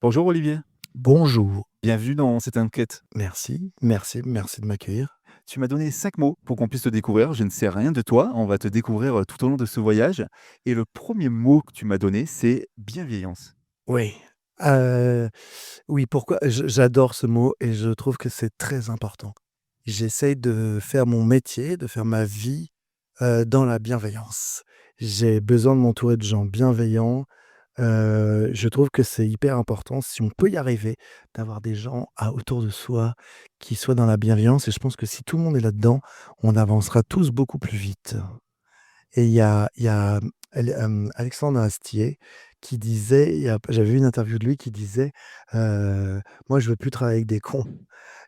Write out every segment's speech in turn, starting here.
Bonjour Olivier, Bonjour. bienvenue dans cette enquête. Merci de m'accueillir. Tu m'as donné 5 mots pour qu'on puisse te découvrir. Je ne sais rien de toi, on va te découvrir tout au long de ce voyage. Et le premier mot que tu m'as donné, c'est bienveillance. Oui, heu, oui, pourquoi j'adore ce mot et je trouve que c'est très important. J'essaye de faire mon métier, de faire ma vie, dans la bienveillance. J'ai besoin de m'entourer de gens bienveillants, je trouve que c'est hyper important si on peut y arriver, d'avoir des gens à autour de soi qui soient dans la bienveillance et je pense que si tout le monde est là-dedans, on avancera tous beaucoup plus vite. Et il y a Alexandre Astier qui disait, j'avais vu une interview de lui qui disait, «Moi je veux plus travailler avec des cons.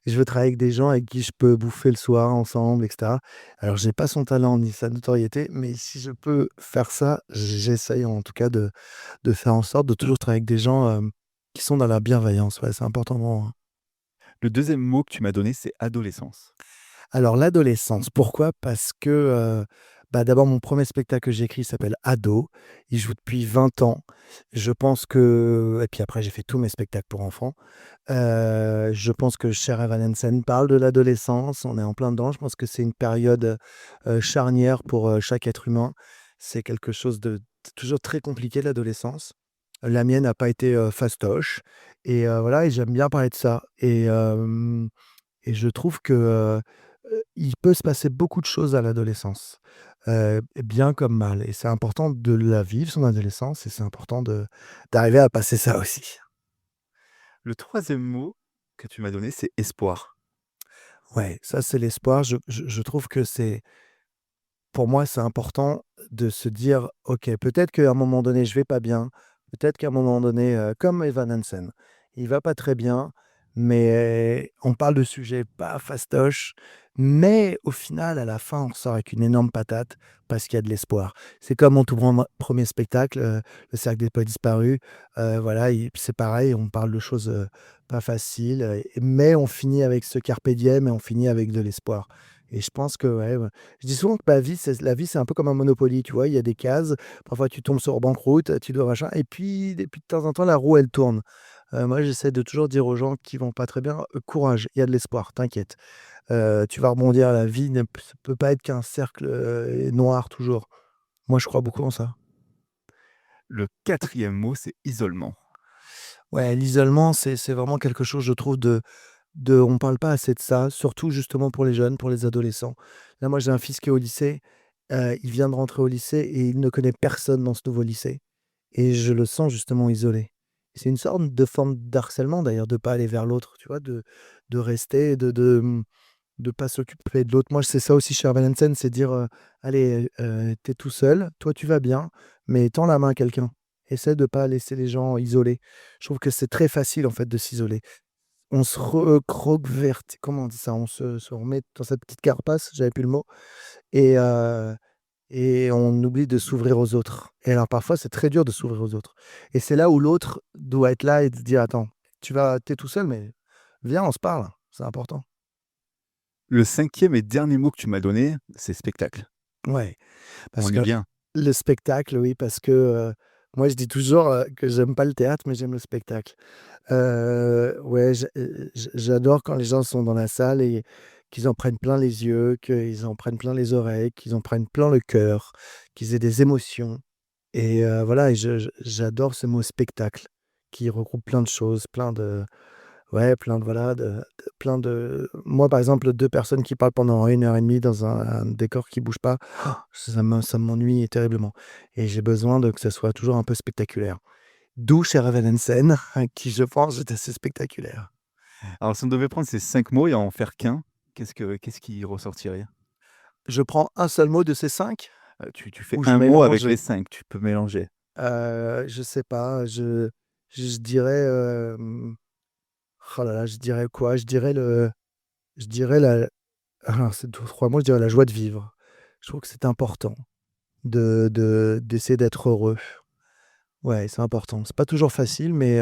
Je veux travailler avec des gens avec qui je peux bouffer le soir ensemble et cetera». Alors j'ai pas son talent ni sa notoriété, mais si je peux faire ça, j'essaye en tout cas de faire en sorte de toujours travailler avec des gens, qui sont dans la bienveillance. Ouais, c'est important pour moi. Le deuxième mot que tu m'as donné, c'est adolescence. Alors l'adolescence, pourquoi? Parce que, d'abord mon premier spectacle que j'ai écrit s'appelle Ado. Il joue depuis 20 ans. Je pense que et puis après j'ai fait tous mes spectacles pour enfants. Je pense que Cher Evan Hansen parle de l'adolescence, on est en plein dedans. Je pense que c'est une période, charnière pour, chaque être humain. C'est quelque chose de toujours très compliqué l'adolescence. La mienne n'a pas été, fastoche et voilà et j'aime bien parler de ça et je trouve que, il peut se passer beaucoup de choses à l'adolescence, bien comme mal et c'est important de la vivre son adolescence et c'est important de d'arriver à passer ça aussi. Le troisième mot que tu m'as donné, c'est espoir. Ouais, ça c'est l'espoir. Je trouve que c'est pour moi, c'est important de se dire: «OK, peut-être qu'à un moment donné, je vais pas bien, peut-être qu'à un moment donné», comme Evan Hansen, il va pas très bien, mais on parle de sujets pas fastoches, mais au final, à la fin, on ressort avec une énorme patate parce qu'il y a de l'espoir. C'est comme mon tout premier spectacle, Le Cercle des Poètes Disparus, voilà, c'est pareil, on parle de choses, pas faciles, mais on finit avec ce carpe diem et on finit avec de l'espoir et je pense que ouais, je dis souvent que la vie, c'est un peu comme un Monopoly, tu vois? Il y a des cases, parfois tu tombes sur banqueroute, tu dois machin et puis de temps en temps, la roue, elle tourne. Moi, j'essaie de toujours dire aux gens qui vont pas très bien: courage, il y a de l'espoir, t'inquiète. Tu vas rebondir, la vie ne peut pas être qu'un cercle, noir toujours». Moi, je crois beaucoup en ça. Le quatrième mot, c'est isolement. Ouais, l'isolement, c'est vraiment quelque chose, je trouve, on parle pas assez de ça, surtout justement pour les jeunes, pour les adolescents. Là, moi, j'ai un fils qui est au lycée, il vient de rentrer au lycée et il ne connaît personne dans ce nouveau lycée et je le sens justement isolé. C'est une sorte de forme d'harcèlement d'ailleurs de pas aller vers l'autre, tu vois? De rester, de pas s'occuper de l'autre. Moi, c'est ça aussi chez Hansen, c'est dire, «Allez, tu tout seul, toi tu vas bien, mais tends la main à quelqu'un. Essaie de pas laisser les gens isolés». Je trouve que c'est très facile en fait de s'isoler. On se recroqueverte comment on dit ça? On se remet dans cette petite carapace, j'avais plus le mot et on oublie de s'ouvrir aux autres et alors parfois, c'est très dur de s'ouvrir aux autres et c'est là où l'autre doit être là et te dire: «Attends, tu es tout seul, mais viens, on se parle, c'est important». Le cinquième et dernier mot que tu m'as donné, c'est spectacle. Ouais, parce On que est bien. le spectacle, oui, parce que, moi je dis toujours, que j'aime pas le théâtre, mais j'aime le spectacle. Ouais, j'adore quand les gens sont dans la salle et qu'ils en prennent plein les yeux, qu'ils en prennent plein les oreilles, qu'ils en prennent plein le cœur, qu'ils aient des émotions et voilà et j'adore ce mot spectacle qui regroupe plein de choses, plein de ouais, plein de voilà, plein de moi, par exemple, 2 personnes qui parlent pendant 1 heure et demie dans un décor qui bouge pas, ça m'ennuie terriblement et j'ai besoin de que ça soit toujours un peu spectaculaire. D'où Cher Evanescence, qui je pense est assez spectaculaire. Alors si on devait prendre ces 5 mots et en faire qu'un, qu'est-ce qui ressortirait? Je prends un seul mot de ces 5 Tu fais ou je un mot avec mélange? les 5. Tu peux mélanger. Je sais pas, je dirais, oh là là, je dirais quoi? Je dirais la alors c'est 2 3 mots, je dirais la joie de vivre. Je trouve que c'est important d'essayer d'être heureux. Ouais, c'est important. C'est pas toujours facile, mais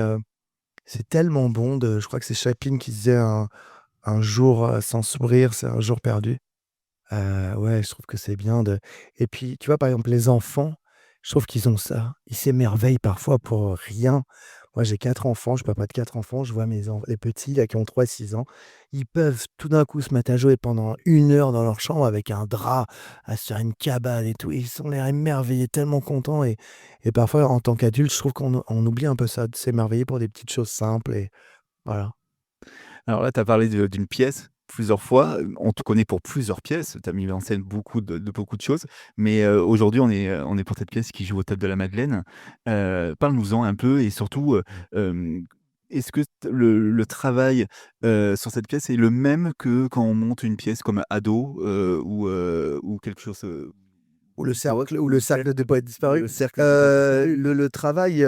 c'est tellement bon je crois que c'est Chaplin qui disait: «Un jour, sans sourire, c'est un jour perdu». Ouais, je trouve que c'est bien de et puis, tu vois, par exemple, les enfants, je trouve qu'ils ont ça. Ils s'émerveillent parfois pour rien, Moi, j'ai 4 enfants, je suis papa de 4 enfants, je vois les petits là qui ont 3 6 ans, ils peuvent tout d'un coup se mettre à jouer pendant 1 heure dans leur chambre avec un drap, à se faire une cabane et tout. Et ils ont l'air émerveillés, tellement contents et parfois en tant qu'adulte, je trouve qu'on oublie un peu ça, de s'émerveiller pour des petites choses simples et voilà. Alors là, tu as parlé d'une pièce plusieurs fois, on te connaît pour plusieurs pièces, tu as mis en scène beaucoup de choses, mais aujourd'hui, on est pour cette pièce qui joue au Théâtre de la Madeleine. Parle-nous-en un peu et surtout, est-ce que le travail, sur cette pièce est le même que quand on monte une pièce comme ado, ou quelque chose, Ou le cercle des poètes disparus. le cercle des poètes disparus? Le travail,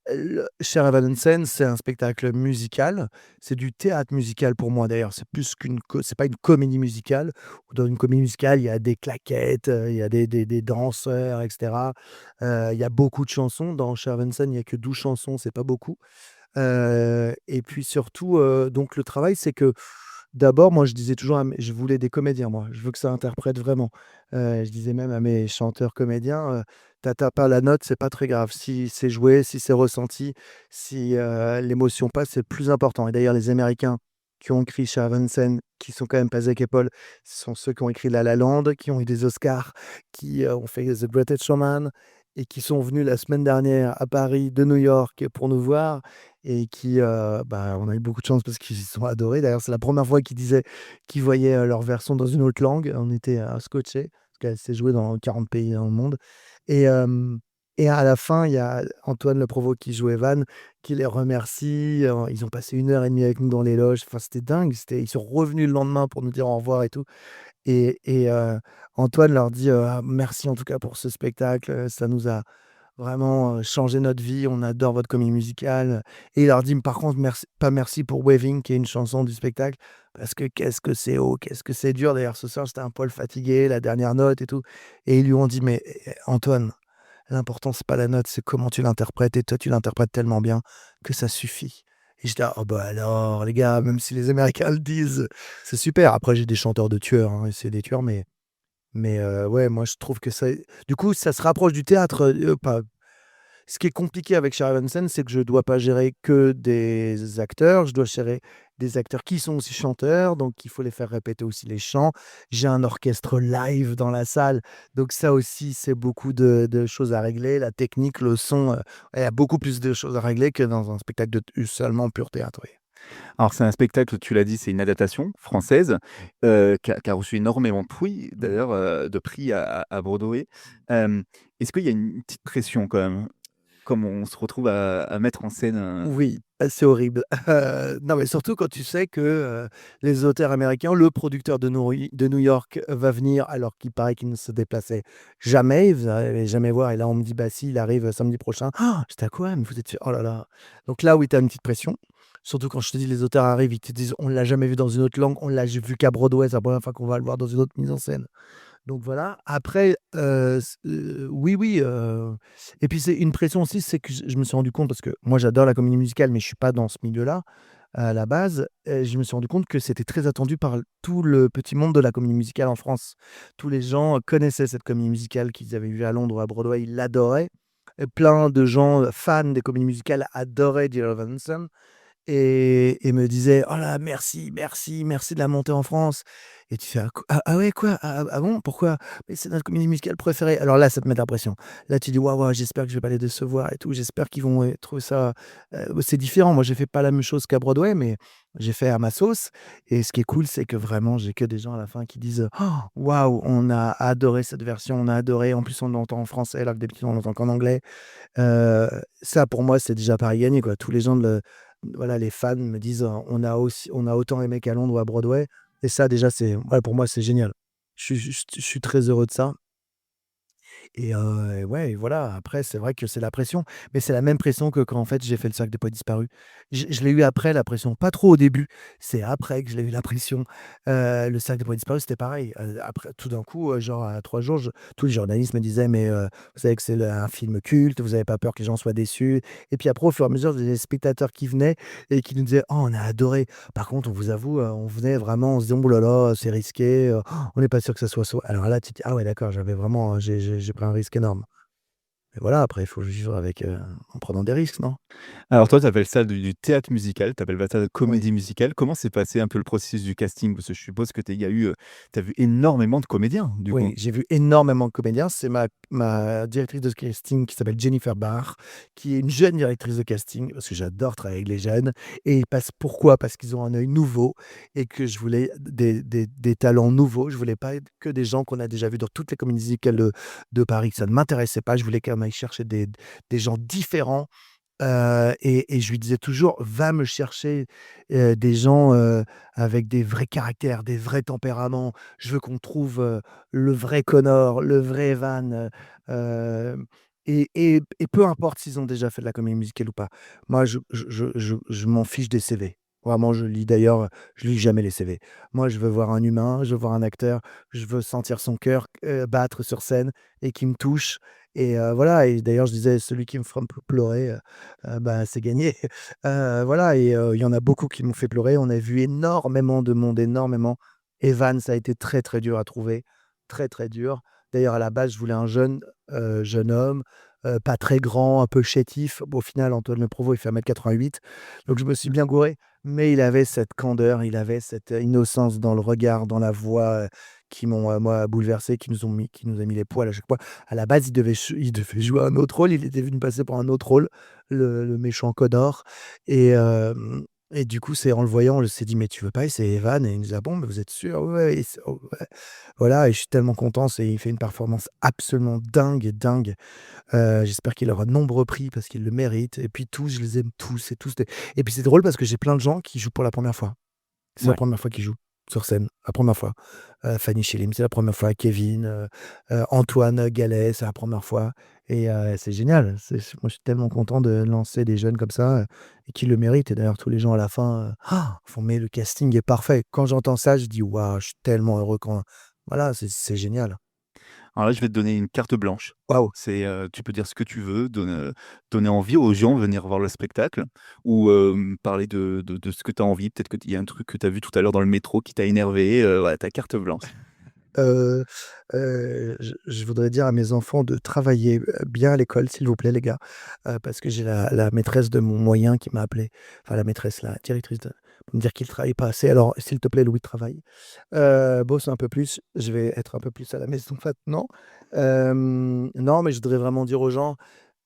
le Cher Evanescence, c'est un spectacle musical. C'est du théâtre musical pour moi d'ailleurs. C'est pas une comédie musicale. Dans une comédie musicale, il y a des claquettes, il y a des danseurs et cetera. Il y a beaucoup de chansons. Dans Cher Evanescence, il y a que 12 chansons, c'est pas beaucoup. Et puis surtout, donc le travail, c'est que d'abord, moi, je disais toujours je voulais des comédiens, moi. Je veux que ça interprète vraiment. Je disais même à mes chanteurs comédiens, «Tu pas la note, c'est pas très grave. Si c'est joué, si c'est ressenti, si, l'émotion passe, c'est le plus important». Et d'ailleurs, les Américains qui ont écrit Shahrazad, qui sont quand même pas Zac et Paul, ce sont ceux qui ont écrit La La Land, qui ont eu des Oscars, qui, ont fait The Greatest Showman et qui sont venus la semaine dernière à Paris de New York pour nous voir et qui, bah, on a eu beaucoup de chance parce qu'ils sont adorés. D'ailleurs, c'est la première fois qu'ils disaient qu'ils voyaient, leur version dans une autre langue. On était, scotchés parce qu'elle s'est jouée dans 40 pays dans le monde et et à la fin, il y a Antoine Le Provost qui joue Evan, qui les remercie, ils ont passé 1 heure et demie avec nous dans les loges. Enfin, c'était dingue, ils sont revenus le lendemain pour nous dire au revoir et tout et Antoine leur dit, «Ah merci en tout cas pour ce spectacle, ça nous a vraiment, changé notre vie, on adore votre comédie musicale» et il leur dit: «Par contre merci pour Waving» qui est une chanson du spectacle, parce que qu'est-ce que c'est haut, qu'est-ce que c'est dur. D'ailleurs ce soir, j'étais un poil fatigué, la dernière note et tout et ils lui ont dit: «Mais Antoine, l'important c'est pas la note, c'est comment tu l'interprètes et toi tu l'interprètes tellement bien que ça suffit». Et j'étais là: «Oh bah alors les gars, même si les Américains le disent, c'est super». Après j'ai des chanteurs de tueurs, hein, et c'est des tueurs mais ouais, moi je trouve que ça du coup ça se rapproche du théâtre, pas ce qui est compliqué avec Share Evanescence, c'est que je dois pas gérer que des acteurs, je dois gérer des acteurs qui sont aussi chanteurs, donc il faut les faire répéter aussi les chants. J'ai un orchestre live dans la salle, donc ça aussi, c'est beaucoup de choses à régler. La technique, le son, il y a beaucoup plus de choses à régler que dans un spectacle de seulement pur théâtre, oui. Alors c'est un spectacle, tu l'as dit, c'est une adaptation française, qui a reçu énormément de prix d'ailleurs, de prix à Broadway. Est-ce qu'il y a une petite pression quand même? Comme on se retrouve à mettre en scène un Oui, c'est horrible. Non, mais surtout quand tu sais que, les auteurs américains, le producteur de New York va venir alors qu'il paraît qu'il ne se déplaçait jamais, vous allez jamais voir et là on me dit: «Bah si, il arrive samedi prochain». Ah, j'étais: «Ah quoi? Mais vous êtes sûr?» Oh là là. Donc là, oui, tu as une petite pression. Surtout quand je te dis les auteurs arrivent, ils te disent: «On l'a jamais vu dans une autre langue, on l'a vu qu'à Broadway, c'est la première fois qu'on va le voir dans une autre mise en scène». Donc voilà. Après, oui, oui, et puis c'est une pression aussi, c'est que je me suis rendu compte parce que moi j'adore la comédie musicale, mais je suis pas dans ce milieu-là, à la base. Je me suis rendu compte que c'était très attendu par tout le petit monde de la comédie musicale en France. Tous les gens connaissaient cette comédie musicale qu'ils avaient vue à Londres ou à Broadway, ils l'adoraient. Et plein de gens, fans des comédies musicales adoraient Dear Evan Hansen et me disait: «Oh là, merci, merci, merci de la monter en France» et tu fais: «Ah ouais quoi? Ah bon? Pourquoi?» «Mais c'est notre comédie musicale préférée». Alors là, ça te met la pression. Là, tu dis: «Waouh, waouh, j'espère que je vais pas les décevoir et tout, j'espère qu'ils vont, trouver ça» c'est différent. Moi, j'ai fait pas la même chose qu'à Broadway, mais j'ai fait à ma sauce et ce qui est cool, c'est que vraiment, j'ai que des gens à la fin qui disent: «Oh, waouh, on a adoré cette version, on a adoré. En plus, on l'entend en français alors que d'habitude, on l'entend qu'en anglais». Heu, Ça pour moi, c'est déjà pari gagné, quoi. Tous les gens voilà, les fans me disent: On a autant aimé qu'à Londres ou à Broadway» et ça déjà, ouais, pour moi, c'est génial. Je suis très heureux de ça. Et ouais, et voilà, après, c'est vrai que c'est la pression, mais c'est la même pression que quand, en fait, j'ai fait le Cercle des Poètes Disparus. Je l'ai eu après la pression, pas trop au début, c'est après que je l'ai eu la pression. Le Cercle des Poètes Disparus, c'était pareil, après tout d'un coup, genre à 3 jours, tous les journalistes me disaient: «Mais vous savez que c'est le un film culte, vous avez pas peur que les gens soient déçus?» Et puis après, au fur et à mesure, des spectateurs qui venaient et qui nous disaient: «Oh, on a adoré. Par contre, on vous avoue, on venait vraiment, on se disait: "Oh là là, c'est risqué, on n'est pas sûr que ça soit so"». Alors là, tu te dis: «Ah ouais, d'accord, j'avais vraiment, j'ai pris un risque énorme». mais voilà, après il faut vivre avec, en prenant des risques, non? Alors toi, tu appelles ça du théâtre musical, tu appelles pas ça Oui. comédie musicale. Comment s'est passé un peu le processus du casting? Parce que je suppose que tu as vu énormément de comédiens, du coup? Oui, j'ai vu énormément de comédiens. C'est ma directrice de casting qui s'appelle Jennifer Barr, qui est une jeune directrice de casting, parce que j'adore travailler avec les jeunes et parce pourquoi? Parce qu'ils ont un œil nouveau et que je voulais des talents nouveaux. Je voulais pas que des gens qu'on a déjà vus dans toutes les comédies musicales de Paris. Ça ne m'intéressait pas. Je voulais qu'on aille chercher des gens différents. Et je lui disais toujours: «Va me chercher, des gens, avec des vrais caractères, des vrais tempéraments. Je veux qu'on trouve, le vrai Connor, le vrai Evan», et peu importe s'ils ont déjà fait de la comédie musicale ou pas. Moi, je m'en fiche des CV. Vraiment, je lis jamais les CV. Moi, je veux voir un humain, je veux voir un acteur, je veux sentir son cœur, battre sur scène et qui me touche et voilà et d'ailleurs, je disais: «Celui qui me fera un peu pleurer, bah, c'est gagné. Voilà et il y en a beaucoup qui m'ont fait pleurer. On a vu énormément de monde, énormément. Evan, ça a été très, très dur à trouver, très, très dur. D'ailleurs, à la base, je voulais un jeune homme, pas très grand, un peu chétif. Bon, au final, Antoine Le Provost, il fait 1,88 m, donc je me suis bien gouré, mais il avait cette candeur, il avait cette, innocence dans le regard, dans la voix, qui m'ont, moi, bouleversé, qui nous a mis les poils à chaque fois. À la base, il devait jouer un autre rôle, il était venu passer pour un autre rôle, le méchant Connor et et du coup, c'est en le voyant, on s'est dit: «Mais tu veux pas essayer Evan?» et il nous dit: «Ah bon, mais vous êtes sûr?» «Ouais, ouais» et c'est oh ouais. Voilà et je suis tellement content, il fait une performance absolument dingue, dingue. J'espère qu'il aura de nombreux prix parce qu'il le mérite et puis tous, je les aime tous et tous des et puis c'est drôle parce que j'ai plein de gens qui jouent pour la première fois. C'est la Ouais. première fois qu'ils jouent sur scène, la première fois. Fanny Chilim, c'est la première fois. Kevin, Antoine Gallet, c'est la première fois et c'est génial. Moi, je suis tellement content de lancer des jeunes comme ça, et qui le méritent et d'ailleurs tous les gens à la fin, font: «Mais le casting est parfait». Quand j'entends ça, je dis: «Waouh, je suis tellement heureux quand» voilà, c'est génial. Alors là, je vais te donner une carte blanche. Waouh! Tu peux dire ce que tu veux, donner envie aux gens de venir voir le spectacle ou parler de ce que tu as envie. Peut-être qu'il y a un truc que tu as vu tout à l'heure dans le métro qui t'a énervé, voilà, ta carte blanche. Heu je voudrais dire à mes enfants de travailler, bien à l'école, s'il vous plaît, les gars, parce que j'ai la maîtresse de mon moyen qui m'a appelé, enfin la maîtresse, la directrice de pour me dire qu'il travaille pas assez. Alors, s'il te plaît, Louis, travaille. Bosse un peu plus. Je vais être un peu plus à la maison maintenant. Non, mais je voudrais vraiment dire aux gens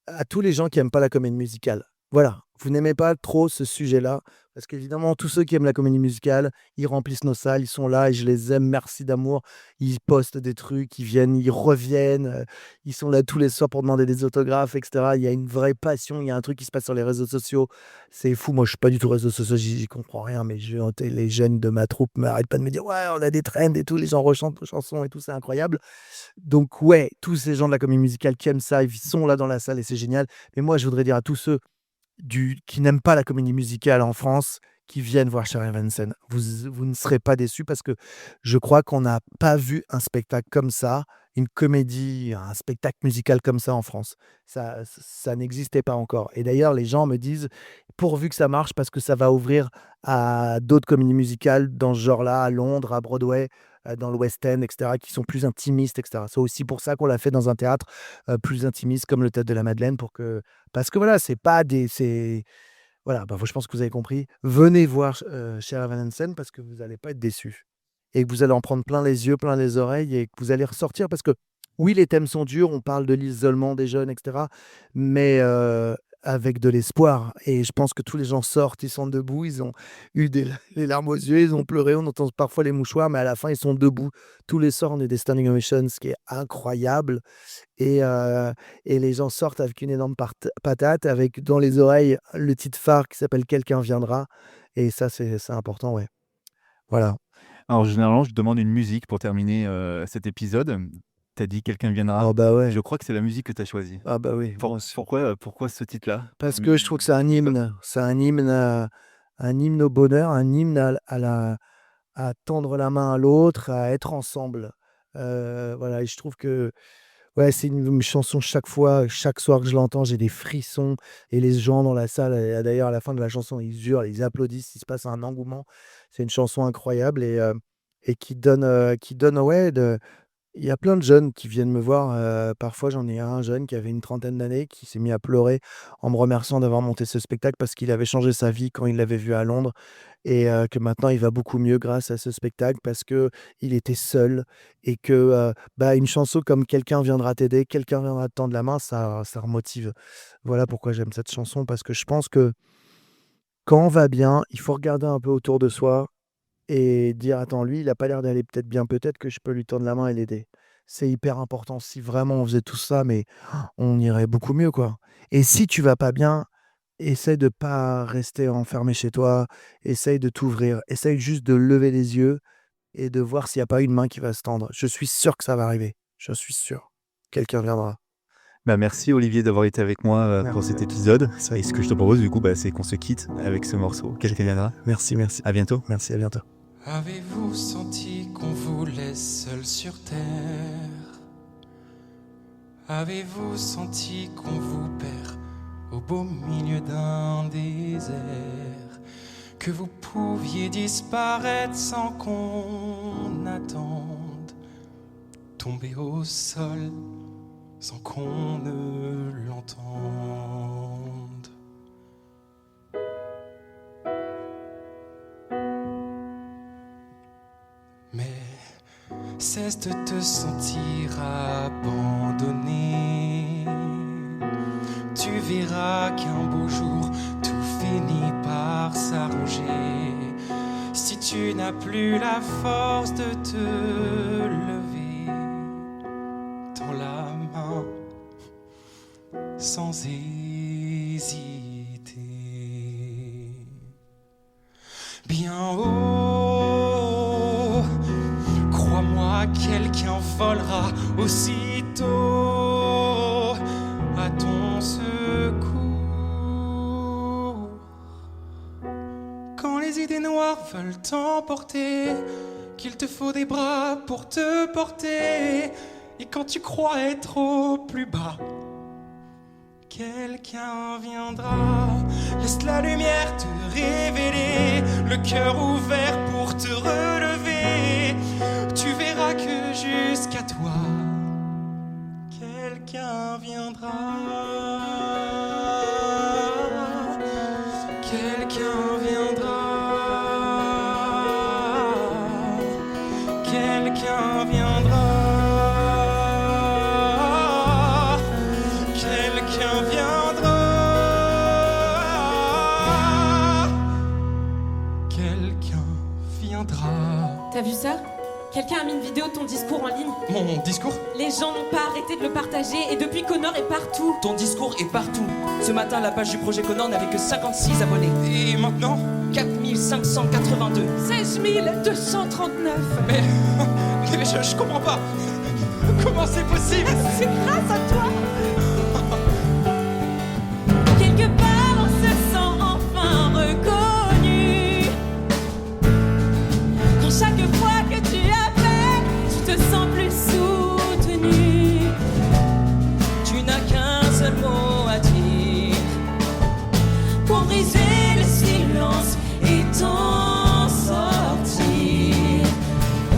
à tous les gens qui aiment pas la comédie musicale. Voilà, vous n'aimez pas trop ce sujet-là, parce qu'évidemment, tous ceux qui aiment la comédie musicale, ils remplissent nos salles, ils sont là et je les aime, merci d'amour. Ils postent des trucs, ils viennent, ils reviennent, ils sont là tous les soirs pour demander des autographes, et cetera. Il y a une vraie passion, il y a un truc qui se passe sur les réseaux sociaux. C'est fou, moi je suis pas du tout réseaux sociaux, j'y comprends rien, mais les jeunes de ma troupe m'arrêtent pas de me dire: «Ouais, on a des trends et tout, les gens rechantent nos chansons et tout, c'est incroyable». Donc ouais, tous ces gens de la comédie musicale qui aiment ça, ils sont là dans la salle et c'est génial. Mais moi, je voudrais dire à tous ceux qui n'aiment pas la comédie musicale en France, qui viennent voir Cher Evanescence. Vous ne serez pas déçus parce que je crois qu'on n'a pas vu un spectacle comme ça, une comédie, un spectacle musical comme ça en France. Ça n'existait pas encore et d'ailleurs les gens me disent: «Pourvu que ça marche parce que ça va ouvrir à d'autres comédies musicales dans ce genre-là, à Londres, à Broadway, dans le West End et cetera, qui sont plus intimistes et cetera». C'est aussi pour ça qu'on l'a fait dans un théâtre, plus intimiste comme le Théâtre de la Madeleine pour que parce que voilà, c'est pas des c'est voilà, bah, je pense que vous avez compris. Venez voir Cher Evanescence parce que vous allez pas être déçus et que vous allez en prendre plein les yeux, plein les oreilles et que vous allez ressortir parce que oui, les thèmes sont durs, on parle de l'isolement des jeunes et cetera, mais avec de l'espoir et je pense que tous les gens sortent, ils sont debout, ils ont eu des les larmes aux yeux, ils ont pleuré, on entend parfois les mouchoirs, mais à la fin, ils sont debout. Tous les soirs, on est des standing ovations, ce qui est incroyable et les gens sortent avec une énorme patate, avec dans les oreilles le titre phare qui s'appelle «Quelqu'un viendra» et ça, c'est important, ouais. Voilà. Alors généralement, je demande une musique pour terminer, cet épisode. Tu as dit: «Quelqu'un viendra». Oh bah, ouais. Je crois que c'est la musique que tu as choisie. Ah bah, oui, moi aussi. Pourquoi ce titre-là? Parce que je trouve que c'est un hymne. C'est un hymne au bonheur, un hymne à tendre la main à l'autre, à être ensemble. Voilà et je trouve que ouais, c'est une chanson chaque soir que je l'entends, j'ai des frissons et les gens dans la salle, d'ailleurs à la fin de la chanson, ils hurlent, ils applaudissent, il se passe un engouement. C'est une chanson incroyable et qui donne, ouais, Il y a plein de jeunes qui viennent me voir, parfois j'en ai un jeune qui avait une trentaine d'années qui s'est mis à pleurer en me remerciant d'avoir monté ce spectacle parce qu'il avait changé sa vie quand il l'avait vu à Londres et que maintenant il va beaucoup mieux grâce à ce spectacle parce qu'il était seul et que, bah, une chanson comme «Quelqu'un viendra t'aider, quelqu'un viendra te tendre la main», ça remotive. Voilà pourquoi j'aime cette chanson parce que je pense que quand on va bien, il faut regarder un peu autour de soi et dire: «Attends, lui, il a pas l'air d'aller peut-être bien, peut-être que je peux lui tendre la main et l'aider». C'est hyper important. Si vraiment on faisait tout ça, mais on irait beaucoup mieux, quoi. Et si tu vas pas bien, essaye de pas rester enfermé chez toi, essaye de t'ouvrir, essaye juste de lever les yeux et de voir s'il y a pas une main qui va se tendre. Je suis sûr que ça va arriver, je suis sûr. Quelqu'un viendra. Bah, merci Olivier d'avoir été avec moi, pour Merci cet à toi. épisode C'est et avec ce que je te propose du coup, bah, c'est qu'on se quitte avec ce morceau. Quelqu'un viendra. merci, merci. À bientôt. Merci, à bientôt. Avez-vous senti qu'on vous laisse seul sur terre? Avez-vous senti qu'on vous perd au beau milieu d'un désert? Que vous pouviez disparaître sans qu'on attende, tomber au sol sans qu'on ne l'entende? Mais cesse de te sentir abandonné. Tu verras qu'un beau jour tout finit par s'arranger. Si tu n'as plus la force de te lever, tends la main sans hésiter. Bien haut, crois-moi, quelqu'un volera aussitôt à ton secours. Quand les idées noires veulent t'emporter, qu'il te faut des bras pour te porter, et quand tu crois être au plus bas, quelqu'un viendra. Laisse la lumière te révéler, le cœur ouvert pour te relever. Tu verras que jusqu'à toi, quelqu'un viendra. Quelqu'un viendra. Quelqu'un viendra. Quelqu'un viendra. Quelqu'un viendra. T'as vu ça? Quelqu'un a mis une vidéo de ton discours en ligne. Mon discours? Les gens n'ont pas arrêté de le partager et depuis Connor est partout. Ton discours est partout. Ce matin, la page du projet Connor n'avait que 56 abonnés. Et maintenant? 4582. 16 239. Mais je comprends pas. Comment c'est possible? C'est grâce à toi. Quelque part on se sent enfin reconnu. Quand chaque fois que tu appelles, tu te sens plus soutenu. Tu n'as qu'un seul mot à dire Pour briser le silence et t'en sortir. Oh.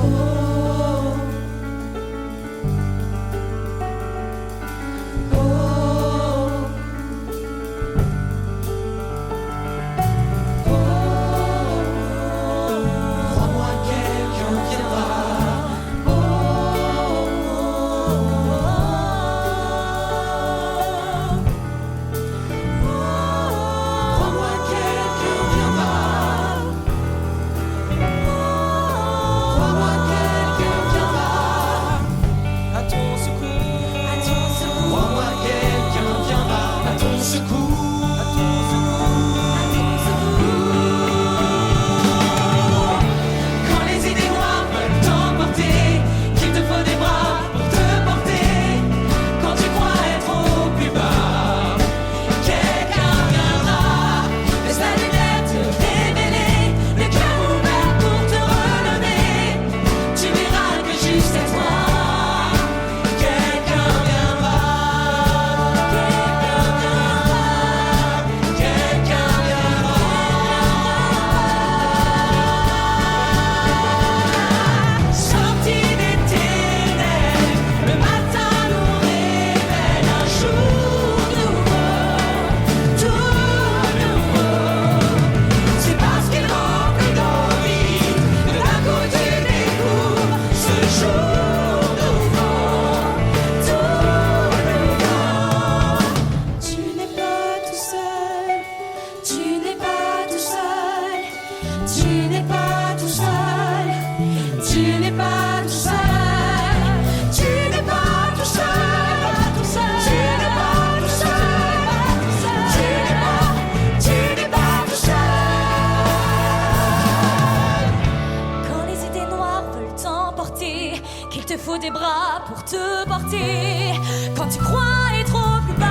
faut des bras pour te porter quand tu crois être au plus bas.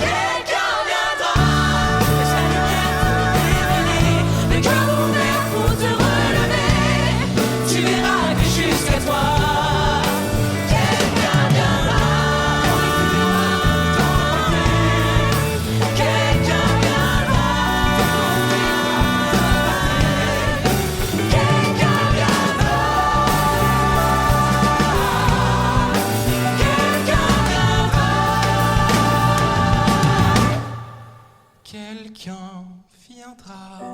Quelqu'un viendra, laisse la lumière te révéler, le cœur ouvert pour te relever. Tu verras que jusqu'à toi, quelqu'un viendra. Quelqu'un viendra. Quelqu'un viendra. Quelqu'un viendra.